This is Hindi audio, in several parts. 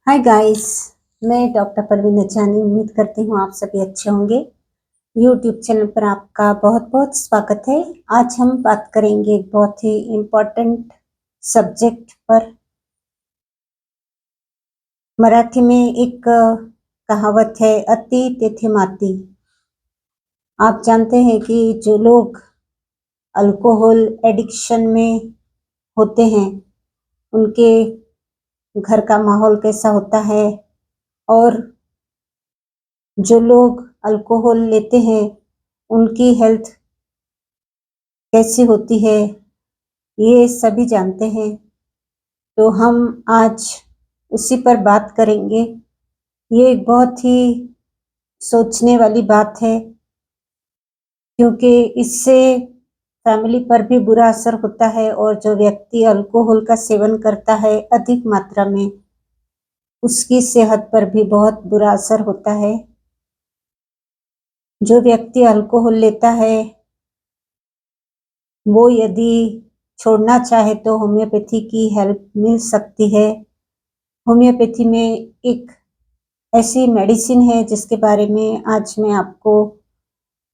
Hi guys. मैं डॉक्टर परवीन नचानी उम्मीद करती हूँ आप सभी अच्छे होंगे। यूट्यूब चैनल पर आपका बहुत बहुत स्वागत है। आज हम बात करेंगे एक बहुत ही इम्पोर्टेंट सब्जेक्ट पर। मराठी में एक कहावत है, अति तेथे माती। आप जानते हैं कि जो लोग अल्कोहल एडिक्शन में होते हैं उनके घर का माहौल कैसा होता है, और जो लोग अल्कोहल लेते हैं उनकी हेल्थ कैसी होती है, ये सभी जानते हैं। तो हम आज उसी पर बात करेंगे। ये एक बहुत ही सोचने वाली बात है, क्योंकि इससे फैमिली पर भी बुरा असर होता है, और जो व्यक्ति अल्कोहल का सेवन करता है अधिक मात्रा में, उसकी सेहत पर भी बहुत बुरा असर होता है। जो व्यक्ति अल्कोहल लेता है वो यदि छोड़ना चाहे तो होम्योपैथी की हेल्प मिल सकती है। होम्योपैथी में एक ऐसी मेडिसिन है जिसके बारे में आज मैं आपको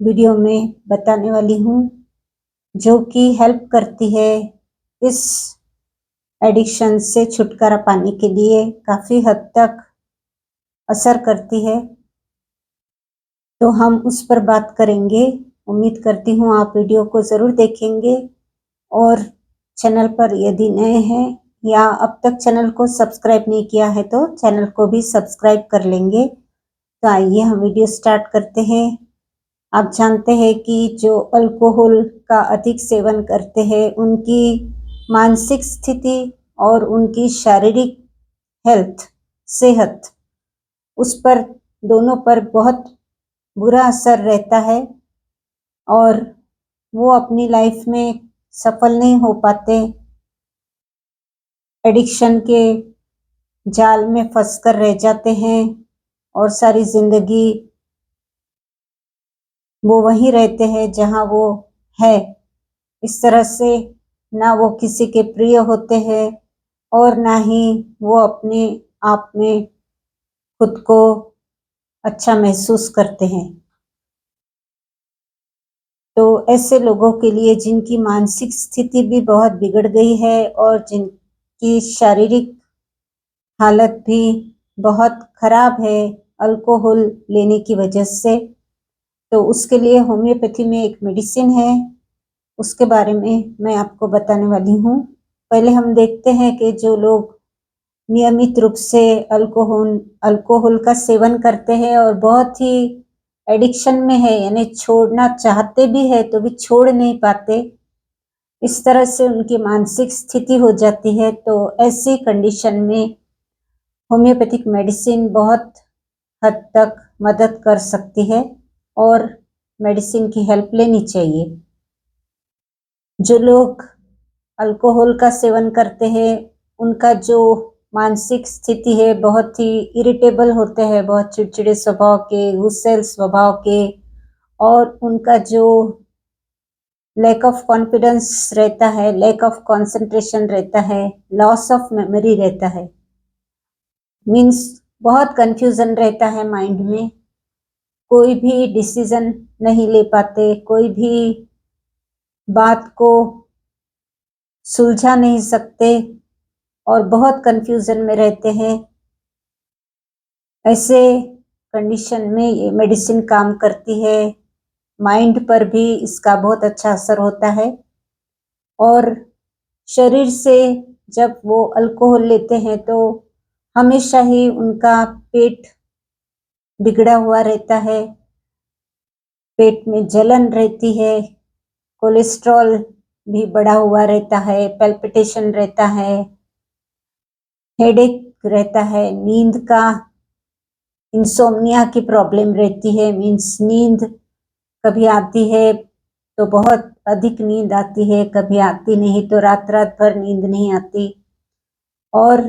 वीडियो में बताने वाली हूँ, जो कि हेल्प करती है इस एडिक्शन से छुटकारा पाने के लिए, काफ़ी हद तक असर करती है। तो हम उस पर बात करेंगे। उम्मीद करती हूँ आप वीडियो को ज़रूर देखेंगे, और चैनल पर यदि नए हैं या अब तक चैनल को सब्सक्राइब नहीं किया है तो चैनल को भी सब्सक्राइब कर लेंगे। तो आइए हम वीडियो स्टार्ट करते हैं। आप जानते हैं कि जो अल्कोहल का अधिक सेवन करते हैं उनकी मानसिक स्थिति और उनकी शारीरिक हेल्थ, सेहत, उस पर दोनों पर बहुत बुरा असर रहता है, और वो अपनी लाइफ में सफल नहीं हो पाते। एडिक्शन के जाल में फंसकर रह जाते हैं, और सारी जिंदगी वो वहीं रहते हैं जहां वो है। इस तरह से ना वो किसी के प्रिय होते हैं, और ना ही वो अपने आप में खुद को अच्छा महसूस करते हैं। तो ऐसे लोगों के लिए जिनकी मानसिक स्थिति भी बहुत बिगड़ गई है और जिनकी शारीरिक हालत भी बहुत खराब है अल्कोहल लेने की वजह से, तो उसके लिए होम्योपैथी में एक मेडिसिन है, उसके बारे में मैं आपको बताने वाली हूँ। पहले हम देखते हैं कि जो लोग नियमित रूप से अल्कोहल का सेवन करते हैं और बहुत ही एडिक्शन में है, यानी छोड़ना चाहते भी है तो भी छोड़ नहीं पाते, इस तरह से उनकी मानसिक स्थिति हो जाती है, तो ऐसी कंडीशन में होम्योपैथिक मेडिसिन बहुत हद तक मदद कर सकती है, और मेडिसिन की हेल्प लेनी चाहिए। जो लोग अल्कोहल का सेवन करते हैं उनका जो मानसिक स्थिति है बहुत ही इरिटेबल होते हैं, बहुत चिड़चिड़े स्वभाव के, गुस्सैल स्वभाव के, और उनका जो लैक ऑफ कॉन्फिडेंस रहता है, लैक ऑफ कंसंट्रेशन रहता है, लॉस ऑफ मेमोरी रहता है, मीन्स बहुत कंफ्यूजन रहता है माइंड में, कोई भी डिसीजन नहीं ले पाते, कोई भी बात को सुलझा नहीं सकते, और बहुत कंफ्यूजन में रहते हैं। ऐसे कंडीशन में ये मेडिसिन काम करती है। माइंड पर भी इसका बहुत अच्छा असर होता है, और शरीर से जब वो अल्कोहल लेते हैं तो हमेशा ही उनका पेट बिगड़ा हुआ रहता है, पेट में जलन रहती है, कोलेस्ट्रॉल भी बढ़ा हुआ रहता है, पैल्पिटेशन रहता है, हेडेक रहता है, नींद का इंसोम्निया की प्रॉब्लम रहती है, मीन्स नींद कभी आती है तो बहुत अधिक नींद आती है, कभी आती नहीं तो रात रात भर नींद नहीं आती, और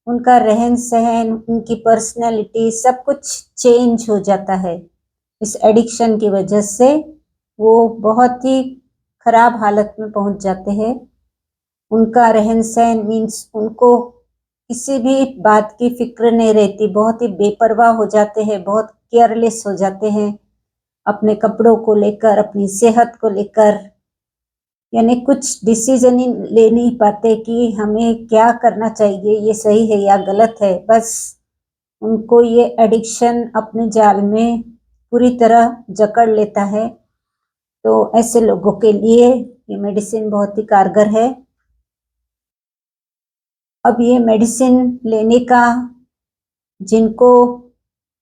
उनका रहन सहन, उनकी पर्सनैलिटी सब कुछ चेंज हो जाता है। इस एडिक्शन की वजह से वो बहुत ही खराब हालत में पहुंच जाते हैं। उनका रहन सहन मीन्स उनको किसी भी बात की फिक्र नहीं रहती, बहुत ही बेपरवाह हो जाते हैं, बहुत केयरलेस हो जाते हैं अपने कपड़ों को लेकर, अपनी सेहत को लेकर, यानी कुछ डिसीजन ही ले नहीं पाते कि हमें क्या करना चाहिए, ये सही है या गलत है। बस उनको ये एडिक्शन अपने जाल में पूरी तरह जकड़ लेता है। तो ऐसे लोगों के लिए ये मेडिसिन बहुत ही कारगर है। अब ये मेडिसिन लेने का जिनको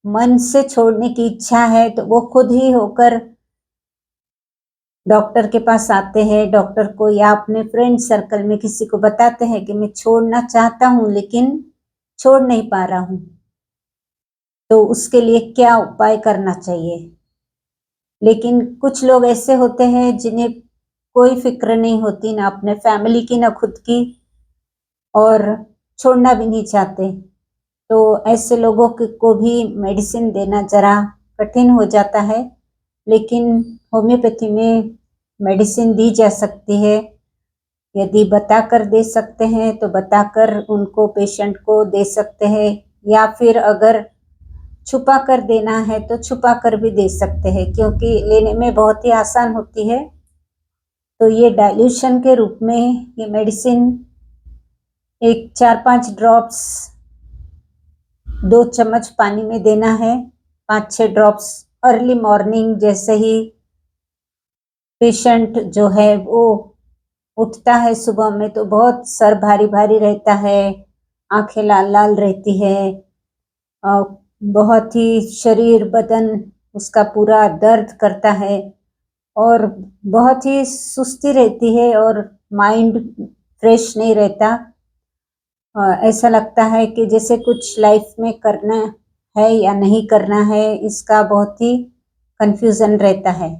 मन से छोड़ने की इच्छा है तो वो खुद ही होकर डॉक्टर के पास आते हैं, डॉक्टर को या अपने फ्रेंड सर्कल में किसी को बताते हैं कि मैं छोड़ना चाहता हूँ लेकिन छोड़ नहीं पा रहा हूँ, तो उसके लिए क्या उपाय करना चाहिए। लेकिन कुछ लोग ऐसे होते हैं जिन्हें कोई फिक्र नहीं होती, ना अपने फैमिली की ना खुद की, और छोड़ना भी नहीं चाहते। तो ऐसे लोगों को भी मेडिसिन देना जरा कठिन हो जाता है, लेकिन होम्योपैथी में मेडिसिन दी जा सकती है। यदि बताकर दे सकते हैं तो बताकर उनको, पेशेंट को दे सकते हैं, या फिर अगर छुपा कर देना है तो छुपा कर भी दे सकते हैं, क्योंकि लेने में बहुत ही आसान होती है। तो ये डाइल्यूशन के रूप में ये मेडिसिन एक 4-5 ड्रॉप्स 2 चम्मच पानी में देना है। 5-6 ड्रॉप्स अर्ली मॉर्निंग जैसे ही पेशेंट जो है वो उठता है सुबह में तो बहुत सर भारी भारी रहता है, आंखें लाल लाल रहती है, बहुत ही शरीर बदन उसका पूरा दर्द करता है और बहुत ही सुस्ती रहती है और माइंड फ्रेश नहीं रहता। ऐसा लगता है कि जैसे कुछ लाइफ में करना है या नहीं करना है, इसका बहुत ही कंफ्यूजन रहता है।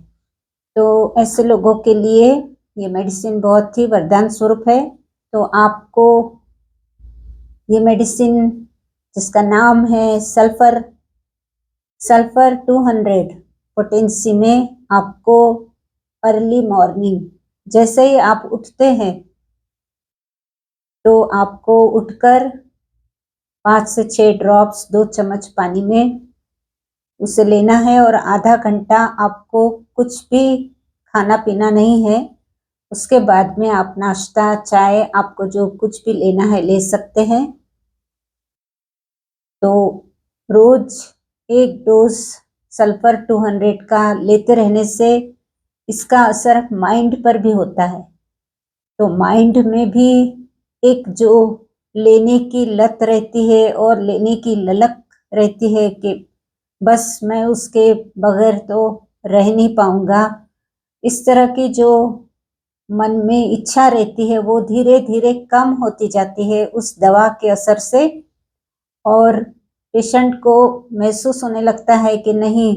तो ऐसे लोगों के लिए ये मेडिसिन बहुत ही वरदान स्वरूप है। तो आपको ये मेडिसिन, जिसका नाम है सल्फर 200 पोटेंसी में, आपको अर्ली मॉर्निंग जैसे ही आप उठते हैं तो आपको उठकर 5 से 6 ड्रॉप्स 2 चम्मच पानी में उसे लेना है और आधा घंटा आपको कुछ भी खाना पीना नहीं है। उसके बाद में आप नाश्ता, चाय, आपको जो कुछ भी लेना है ले सकते हैं। तो रोज एक डोज सल्फर 200 का लेते रहने से इसका असर माइंड पर भी होता है। तो माइंड में भी एक जो लेने की लत रहती है और लेने की ललक रहती है कि बस मैं उसके बगैर तो रह नहीं पाऊंगा, इस तरह की जो मन में इच्छा रहती है वो धीरे धीरे कम होती जाती है उस दवा के असर से, और पेशेंट को महसूस होने लगता है कि नहीं,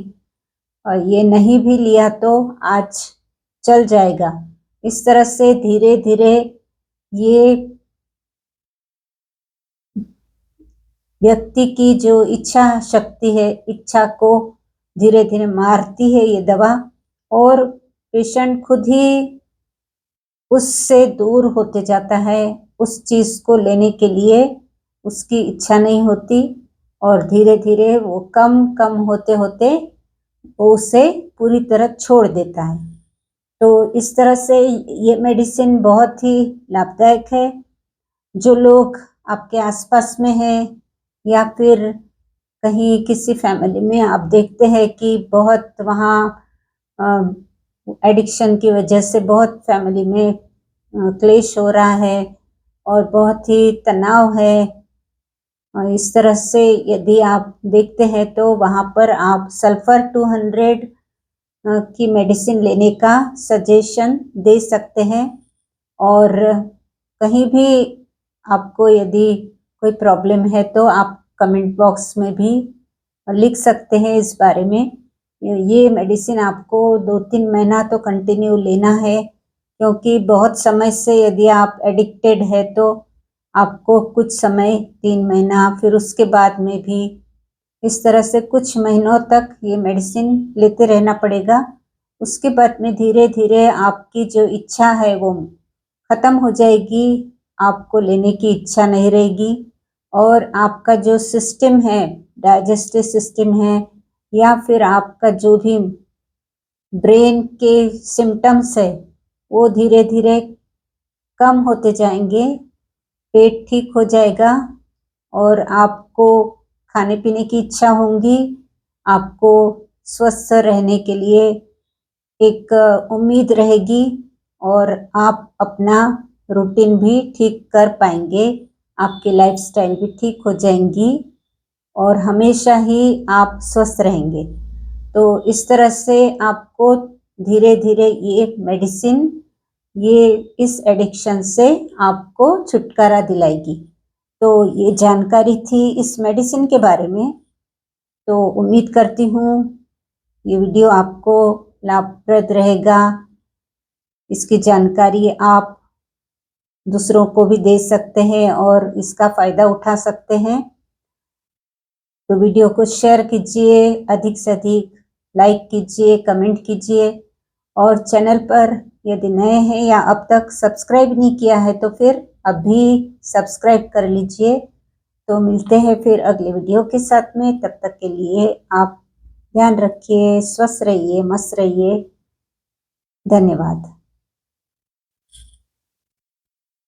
ये नहीं भी लिया तो आज चल जाएगा। इस तरह से धीरे धीरे ये व्यक्ति की जो इच्छा शक्ति है, इच्छा को धीरे धीरे मारती है ये दवा, और पेशेंट खुद ही उससे दूर होते जाता है। उस चीज को लेने के लिए उसकी इच्छा नहीं होती और धीरे धीरे वो कम कम होते होते वो उसे पूरी तरह छोड़ देता है। तो इस तरह से ये मेडिसिन बहुत ही लाभदायक है। जो लोग आपके आसपास में है या फिर कहीं किसी फैमिली में आप देखते हैं कि बहुत वहाँ एडिक्शन की वजह से बहुत फैमिली में क्लेश हो रहा है और बहुत ही तनाव है, और इस तरह से यदि आप देखते हैं तो वहाँ पर आप सल्फर 200 की मेडिसिन लेने का सजेशन दे सकते हैं। और कहीं भी आपको यदि कोई प्रॉब्लम है तो आप कमेंट बॉक्स में भी लिख सकते हैं इस बारे में। ये मेडिसिन आपको 2-3 महीना तो कंटिन्यू लेना है, क्योंकि बहुत समय से यदि आप एडिक्टेड है तो आपको कुछ समय 3 महीना, फिर उसके बाद में भी इस तरह से कुछ महीनों तक ये मेडिसिन लेते रहना पड़ेगा। उसके बाद में धीरे धीरे आपकी जो इच्छा है वो खत्म हो जाएगी, आपको लेने की इच्छा नहीं रहेगी और आपका जो सिस्टम है, डाइजेस्टिव सिस्टम है, या फिर आपका जो भी ब्रेन के सिम्टम्स है, वो धीरे धीरे कम होते जाएंगे, पेट ठीक हो जाएगा और आपको खाने पीने की इच्छा होगी, आपको स्वस्थ रहने के लिए एक उम्मीद रहेगी और आप अपना रूटीन भी ठीक कर पाएंगे, आपकी लाइफस्टाइल भी ठीक हो जाएंगी और हमेशा ही आप स्वस्थ रहेंगे। तो इस तरह से आपको धीरे धीरे ये मेडिसिन, ये इस एडिक्शन से आपको छुटकारा दिलाएगी। तो ये जानकारी थी इस मेडिसिन के बारे में। तो उम्मीद करती हूँ ये वीडियो आपको लाभप्रद रहेगा। इसकी जानकारी आप दूसरों को भी दे सकते हैं और इसका फ़ायदा उठा सकते हैं। तो वीडियो को शेयर कीजिए, अधिक से अधिक लाइक कीजिए, कमेंट कीजिए और चैनल पर यदि नए हैं या अब तक सब्सक्राइब नहीं किया है तो फिर अभी सब्सक्राइब कर लीजिए। तो मिलते हैं फिर अगले वीडियो के साथ में। तब तक के लिए आप ध्यान रखिए, स्वस्थ रहिए, मस्त रहिए। धन्यवाद।